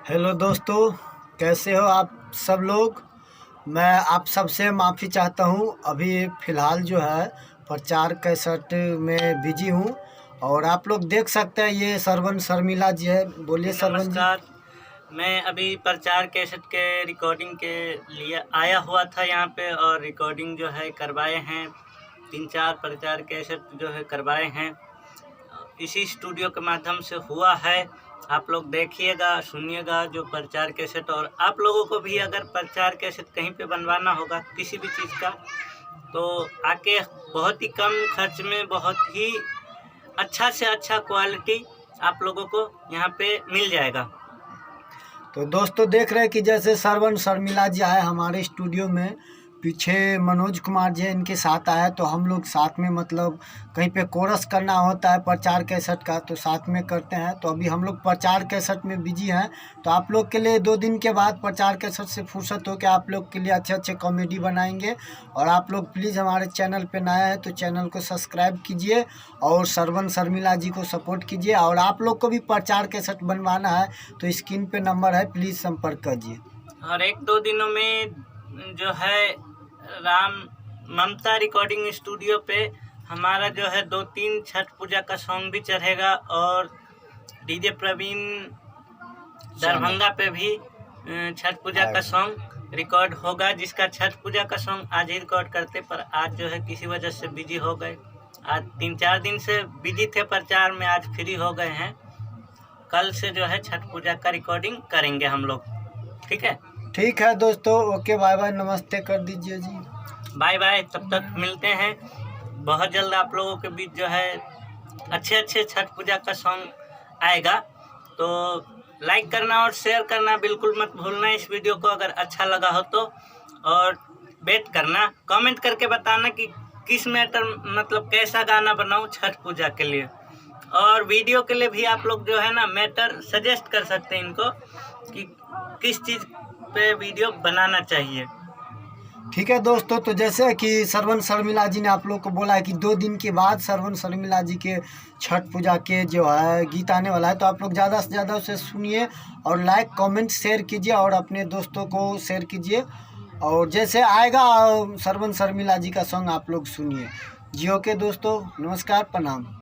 Hello दोस्तों, कैसे हो आप सब लोग। मैं आप सबसे माफ़ी चाहता हूँ। अभी फ़िलहाल जो है प्रचार कैसेट में बिजी हूँ और आप लोग देख सकते हैं ये सरवन शर्मिला जी है। बोलिए सरवन जी। नमस्कार। मैं अभी प्रचार कैसेट के रिकॉर्डिंग के लिए आया हुआ था यहाँ पे और रिकॉर्डिंग जो है करवाए हैं। 3-4 प्रचार कैसेट जो है करवाए हैं, इसी स्टूडियो के माध्यम से हुआ है। आप लोग देखिएगा, सुनिएगा जो प्रचार कैसेट। और आप लोगों को भी अगर प्रचार कैसेट कहीं पे बनवाना होगा किसी भी चीज़ का, तो आके बहुत ही कम खर्च में बहुत ही अच्छा से अच्छा क्वालिटी आप लोगों को यहाँ पे मिल जाएगा। तो दोस्तों देख रहे हैं कि जैसे सरवन शर्मिला जी आए हमारे स्टूडियो में, पीछे मनोज कुमार जी इनके साथ आया, तो हम लोग साथ में मतलब कहीं पे कोरस करना होता है प्रचार कैसेट का तो साथ में करते हैं। तो अभी हम लोग प्रचार कैसेट में बिजी हैं, तो आप लोग के लिए 2 दिन के बाद प्रचार कैसेट से फुर्सत हो के आप लोग के लिए अच्छे अच्छे कॉमेडी बनाएंगे। और आप लोग प्लीज़ हमारे चैनल पे नया है तो चैनल को सब्सक्राइब कीजिए और सरवन शर्मिला जी को सपोर्ट कीजिए। और आप लोग को भी प्रचार कैसेट बनवाना है तो स्क्रीन पे नंबर है, प्लीज़ संपर्क कीजिए। और 1-2 दिनों में जो है राम ममता रिकॉर्डिंग स्टूडियो पे हमारा जो है 2-3 छठ पूजा का सॉन्ग भी चढ़ेगा और डीजे प्रवीण दरभंगा पे भी छठ पूजा का सॉन्ग रिकॉर्ड होगा, जिसका छठ पूजा का सॉन्ग आज ही रिकॉर्ड करते पर आज जो है किसी वजह से बिजी हो गए। आज 3-4 दिन से बिजी थे प्रचार में, आज फ्री हो गए हैं। कल से जो है छठ पूजा का रिकॉर्डिंग करेंगे हम लोग। ठीक है दोस्तों, ओके, बाय बाय, नमस्ते कर दीजिए जी। बाय बाय, तब तक मिलते हैं बहुत जल्द। आप लोगों के बीच जो है अच्छे अच्छे छठ पूजा का सॉन्ग आएगा, तो लाइक करना और शेयर करना बिल्कुल मत भूलना इस वीडियो को अगर अच्छा लगा हो तो। और वेट करना, कमेंट करके बताना कि किस मैटर मतलब कैसा गाना बनाऊं छठ पूजा के लिए। और वीडियो के लिए भी आप लोग जो है ना मैटर सजेस्ट कर सकते हैं इनको कि किस चीज़ पे वीडियो बनाना चाहिए। ठीक है दोस्तों, तो जैसे कि सरवन शर्मिला जी ने आप लोग को बोला है कि 2 दिन के बाद सरवन शर्मिला जी के छठ पूजा के जो है गीत आने वाला है, तो आप लोग ज़्यादा से ज़्यादा उसे सुनिए और लाइक कमेंट शेयर कीजिए और अपने दोस्तों को शेयर कीजिए। और जैसे आएगा सरवन शर्मिला जी का सॉन्ग आप लोग सुनिए। जियो के दोस्तों, नमस्कार, प्रणाम।